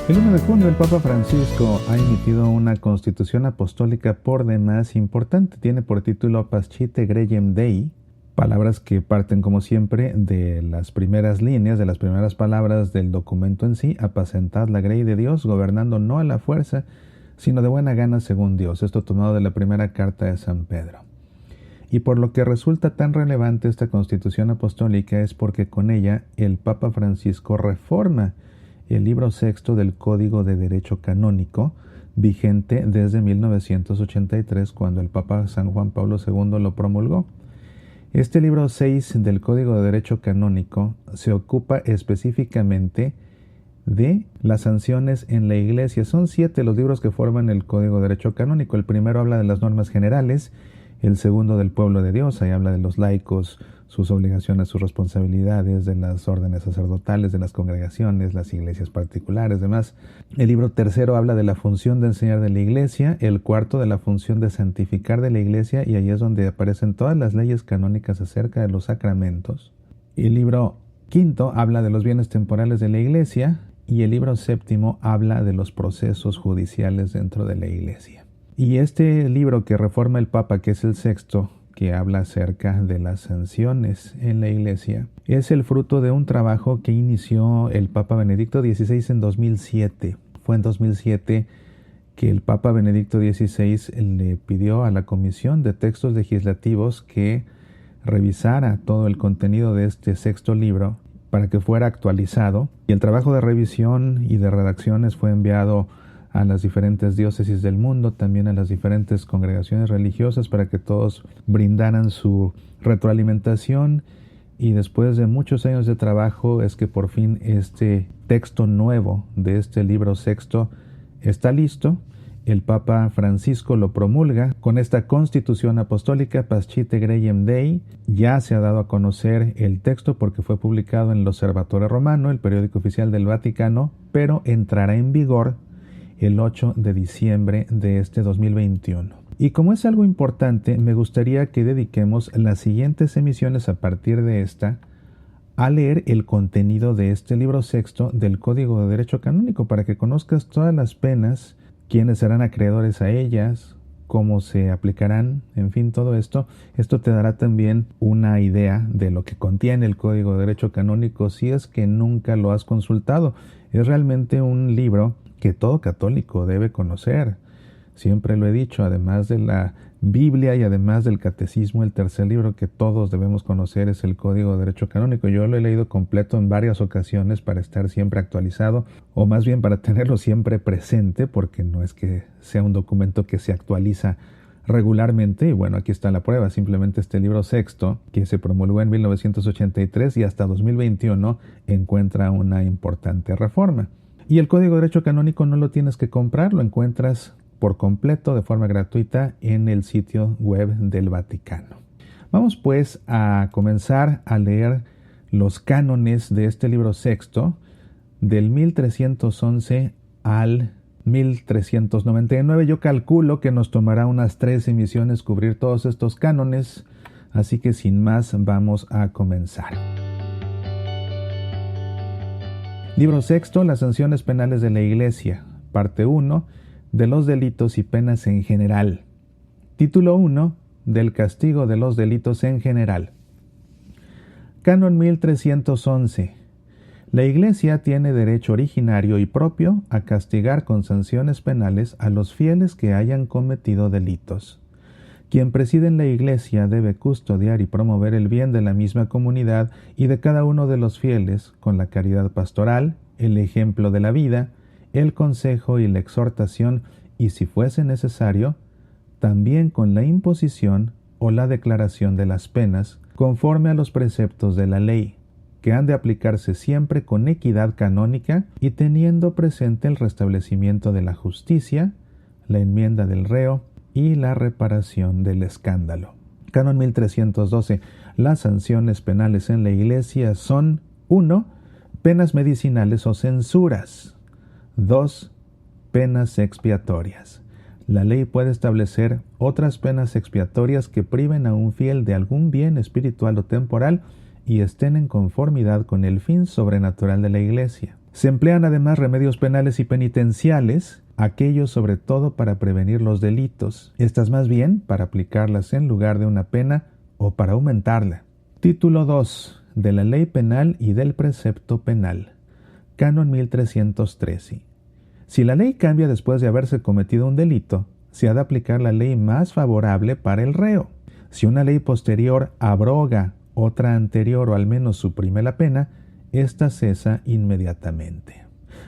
El 1 de junio el Papa Francisco ha emitido una constitución apostólica por demás importante. Tiene por título Pascite Gregem Dei, palabras que parten como siempre de las primeras líneas, de las primeras palabras del documento en sí: apacentad la grey de Dios, gobernando no a la fuerza, sino de buena gana según Dios. Esto tomado de la primera carta de San Pedro. Y por lo que resulta tan relevante esta constitución apostólica es porque con ella el Papa Francisco reforma el libro sexto del Código de Derecho Canónico, vigente desde 1983, cuando el Papa San Juan Pablo II lo promulgó. Este libro 6 del Código de Derecho Canónico se ocupa específicamente de las sanciones en la Iglesia. Son 7 los libros que forman el Código de Derecho Canónico. El primero habla de las normas generales, el segundo del pueblo de Dios, ahí habla de los laicos, sus obligaciones, sus responsabilidades, de las órdenes sacerdotales, de las congregaciones, las iglesias particulares, demás. El libro tercero habla de la función de enseñar de la iglesia, el cuarto de la función de santificar de la iglesia, y ahí es donde aparecen todas las leyes canónicas acerca de los sacramentos. El libro quinto habla de los bienes temporales de la iglesia, y el libro séptimo habla de los procesos judiciales dentro de la iglesia. Y este libro que reforma el Papa, que es el sexto, que habla acerca de las sanciones en la Iglesia, es el fruto de un trabajo que inició el Papa Benedicto XVI en 2007. Fue en 2007 que el Papa Benedicto XVI le pidió a la Comisión de Textos Legislativos que revisara todo el contenido de este sexto libro para que fuera actualizado. Y el trabajo de revisión y de redacciones fue enviado a las diferentes diócesis del mundo, también a las diferentes congregaciones religiosas, para que todos brindaran su retroalimentación. Y después de muchos años de trabajo es que por fin este texto nuevo de este libro sexto está listo. El Papa Francisco lo promulga con esta constitución apostólica Pascite Gregem Dei. Ya se ha dado a conocer el texto porque fue publicado en el Osservatore Romano, el periódico oficial del Vaticano, pero entrará en vigor el 8 de diciembre de este 2021. Y como es algo importante, me gustaría que dediquemos las siguientes emisiones a partir de esta a leer el contenido de este libro sexto del Código de Derecho Canónico, para que conozcas todas las penas, quiénes serán acreedores a ellas, cómo se aplicarán, en fin, todo esto. Esto te dará también una idea de lo que contiene el Código de Derecho Canónico si es que nunca lo has consultado. Es realmente un libro que todo católico debe conocer. Siempre lo he dicho, además de la Biblia y además del Catecismo, el tercer libro que todos debemos conocer es el Código de Derecho Canónico. Yo lo he leído completo en varias ocasiones para estar siempre actualizado, o más bien para tenerlo siempre presente, porque no es que sea un documento que se actualiza regularmente. Y bueno, aquí está la prueba. Simplemente este libro sexto, que se promulgó en 1983 y hasta 2021, encuentra una importante reforma. Y el Código de Derecho Canónico no lo tienes que comprar, lo encuentras por completo de forma gratuita en el sitio web del Vaticano. Vamos pues a comenzar a leer los cánones de este libro sexto, del 1311 al 1399. Yo calculo que nos tomará unas 3 emisiones cubrir todos estos cánones, así que sin más vamos a comenzar. Libro sexto, las sanciones penales de la Iglesia, parte 1, de los delitos y penas en general. Título 1, del castigo de los delitos en general. Canon 1311. La Iglesia tiene derecho originario y propio a castigar con sanciones penales a los fieles que hayan cometido delitos. Quien preside en la Iglesia debe custodiar y promover el bien de la misma comunidad y de cada uno de los fieles con la caridad pastoral, el ejemplo de la vida, el consejo y la exhortación, y si fuese necesario, también con la imposición o la declaración de las penas, conforme a los preceptos de la ley, que han de aplicarse siempre con equidad canónica y teniendo presente el restablecimiento de la justicia, la enmienda del reo y la reparación del escándalo. Canon 1312. Las sanciones penales en la Iglesia son: 1. Penas medicinales o censuras. 2. Penas expiatorias. La ley puede establecer otras penas expiatorias que priven a un fiel de algún bien espiritual o temporal y estén en conformidad con el fin sobrenatural de la Iglesia. Se emplean además remedios penales y penitenciales, aquellos sobre todo para prevenir los delitos, estas más bien para aplicarlas en lugar de una pena o para aumentarla. Título 2. De la Ley Penal y del Precepto Penal. Canon 1313. Si la ley cambia después de haberse cometido un delito, se ha de aplicar la ley más favorable para el reo. Si una ley posterior abroga otra anterior o al menos suprime la pena, ésta cesa inmediatamente.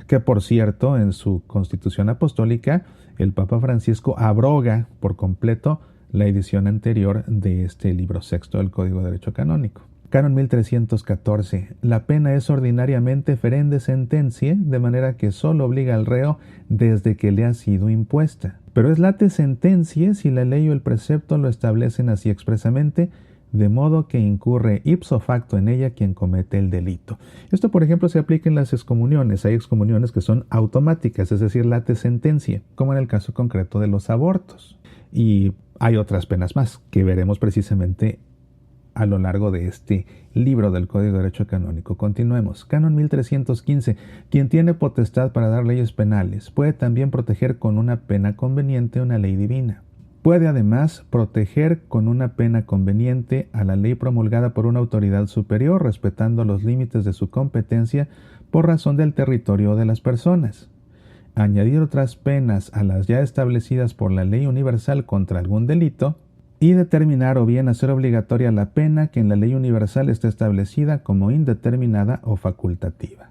Que por cierto, en su Constitución Apostólica, el Papa Francisco abroga por completo la edición anterior de este libro sexto del Código de Derecho Canónico. Canon 1314. La pena es ordinariamente ferende sententiae, de manera que sólo obliga al reo desde que le ha sido impuesta. Pero es late sententiae si la ley o el precepto lo establecen así expresamente, de modo que incurre ipso facto en ella quien comete el delito. Esto, por ejemplo, se aplica en las excomuniones. Hay excomuniones que son automáticas, es decir, late sententiae, como en el caso concreto de los abortos. Y hay otras penas más que veremos precisamente a lo largo de este libro del Código de Derecho Canónico. Continuemos. Canon 1315. Quien tiene potestad para dar leyes penales puede también proteger con una pena conveniente una ley divina. Puede además proteger con una pena conveniente a la ley promulgada por una autoridad superior, respetando los límites de su competencia por razón del territorio de las personas. Añadir otras penas a las ya establecidas por la ley universal contra algún delito, y determinar o bien hacer obligatoria la pena que en la ley universal está establecida como indeterminada o facultativa.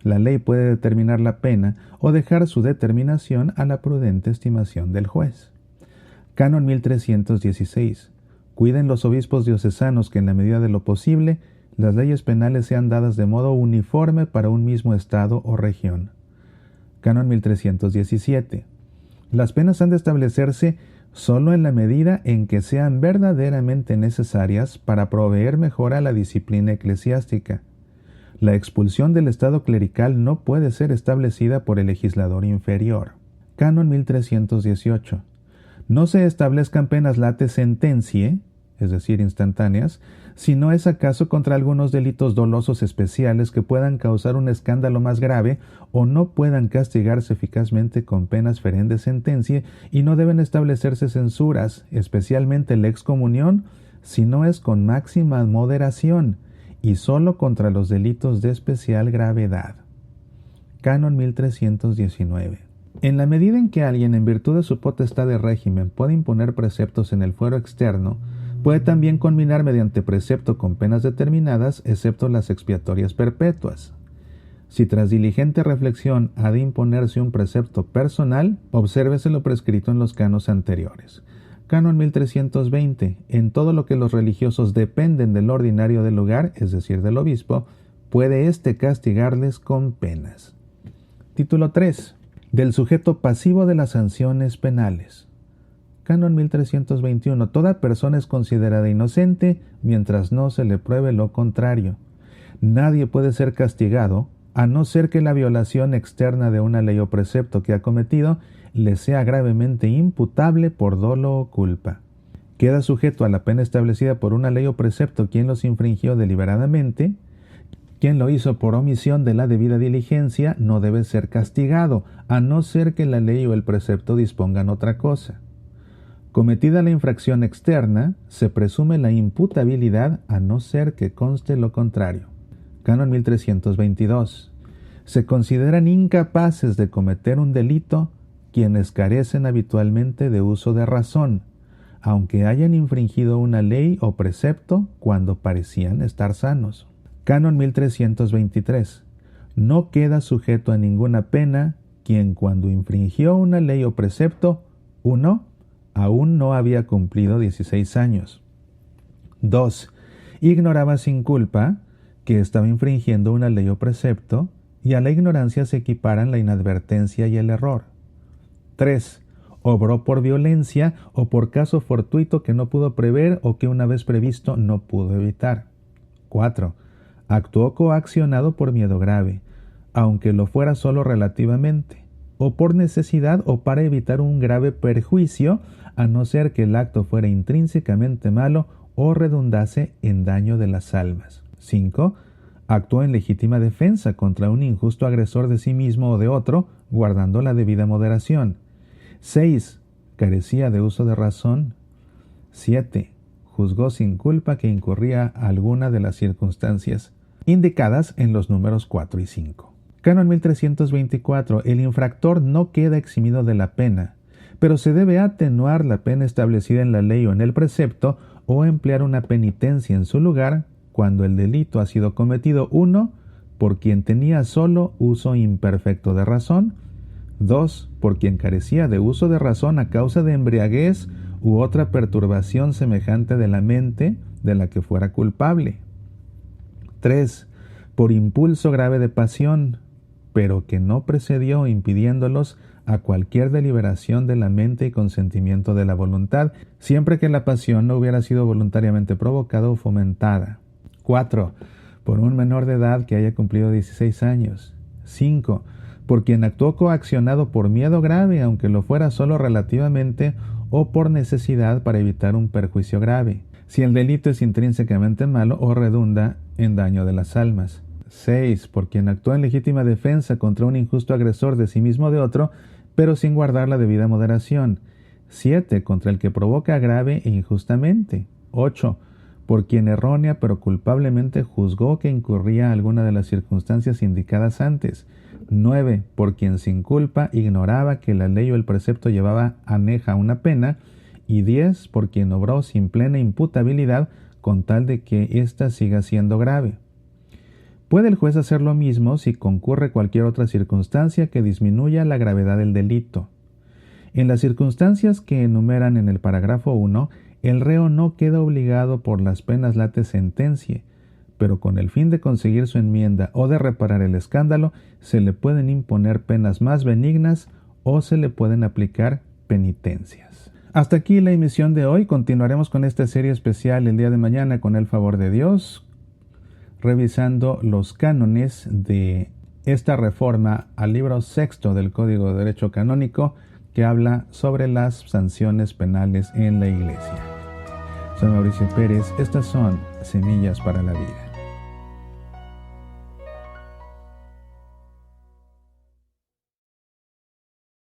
La ley puede determinar la pena o dejar su determinación a la prudente estimación del juez. Canon 1316. Cuiden los obispos diocesanos que en la medida de lo posible las leyes penales sean dadas de modo uniforme para un mismo estado o región. Canon 1317. Las penas han de establecerse solo en la medida en que sean verdaderamente necesarias para proveer mejor a la disciplina eclesiástica. La expulsión del estado clerical no puede ser establecida por el legislador inferior. Canon 1318. No se establezcan penas late sententiae, es decir, instantáneas, si no es acaso contra algunos delitos dolosos especiales que puedan causar un escándalo más grave o no puedan castigarse eficazmente con penas ferende sententiae, y no deben establecerse censuras, especialmente la excomunión, si no es con máxima moderación y sólo contra los delitos de especial gravedad. Canon 1319. En la medida en que alguien, en virtud de su potestad de régimen, puede imponer preceptos en el fuero externo, puede también combinar mediante precepto con penas determinadas, excepto las expiatorias perpetuas. Si tras diligente reflexión ha de imponerse un precepto personal, obsérvese lo prescrito en los canos anteriores. Canon 1320. En todo lo que los religiosos dependen del ordinario del lugar, es decir, del obispo, puede éste castigarles con penas. Título 3. Del sujeto pasivo de las sanciones penales. Canon 1321. Toda persona es considerada inocente mientras no se le pruebe lo contrario. Nadie puede ser castigado a no ser que la violación externa de una ley o precepto que ha cometido le sea gravemente imputable por dolo o culpa. Queda sujeto a la pena establecida por una ley o precepto quien los infringió deliberadamente. Quien lo hizo por omisión de la debida diligencia no debe ser castigado, a no ser que la ley o el precepto dispongan otra cosa. Cometida la infracción externa, se presume la imputabilidad a no ser que conste lo contrario. Canon 1322. Se consideran incapaces de cometer un delito quienes carecen habitualmente de uso de razón, aunque hayan infringido una ley o precepto cuando parecían estar sanos. Canon 1323. No queda sujeto a ninguna pena quien cuando infringió una ley o precepto, 1. Aún no había cumplido 16 años. 2. Ignoraba sin culpa que estaba infringiendo una ley o precepto, y a la ignorancia se equiparan la inadvertencia y el error. 3. Obró por violencia o por caso fortuito que no pudo prever o que una vez previsto no pudo evitar. 4. Actuó coaccionado por miedo grave, aunque lo fuera solo relativamente, o por necesidad o para evitar un grave perjuicio, a no ser que el acto fuera intrínsecamente malo o redundase en daño de las almas. 5. Actuó en legítima defensa contra un injusto agresor de sí mismo o de otro, guardando la debida moderación. 6. Carecía de uso de razón. 7. Juzgó sin culpa que incurría alguna de las circunstancias indicadas en los números 4 y 5. Canon 1324. El infractor no queda eximido de la pena, pero se debe atenuar la pena establecida en la ley o en el precepto, o emplear una penitencia en su lugar cuando el delito ha sido cometido: 1. Por quien tenía solo uso imperfecto de razón. 2. Por quien carecía de uso de razón a causa de embriaguez u otra perturbación semejante de la mente de la que fuera culpable. 3. Por impulso grave de pasión, pero que no precedió impidiéndolos a cualquier deliberación de la mente y consentimiento de la voluntad, siempre que la pasión no hubiera sido voluntariamente provocada o fomentada. 4. Por un menor de edad que haya cumplido 16 años. 5. Por quien actuó coaccionado por miedo grave, aunque lo fuera solo relativamente, o por necesidad para evitar un perjuicio grave, si el delito es intrínsecamente malo o redunda en daño de las almas. 6. Por quien actuó en legítima defensa contra un injusto agresor de sí mismo o de otro, pero sin guardar la debida moderación. 7. Contra el que provoca grave e injustamente. 8. Por quien errónea pero culpablemente juzgó que incurría alguna de las circunstancias indicadas antes. 9. Por quien sin culpa ignoraba que la ley o el precepto llevaba aneja una pena. Y 10. Por quien obró sin plena imputabilidad con tal de que ésta siga siendo grave. Puede el juez hacer lo mismo si concurre cualquier otra circunstancia que disminuya la gravedad del delito. En las circunstancias que enumeran en el parágrafo 1, el reo no queda obligado por las penas late sentencie, pero con el fin de conseguir su enmienda o de reparar el escándalo, se le pueden imponer penas más benignas o se le pueden aplicar penitencias. Hasta aquí la emisión de hoy. Continuaremos con esta serie especial el día de mañana con el favor de Dios, revisando los cánones de esta reforma al libro 6 del Código de Derecho Canónico, que habla sobre las sanciones penales en la Iglesia. Soy Mauricio Pérez. Estas son Semillas para la Vida.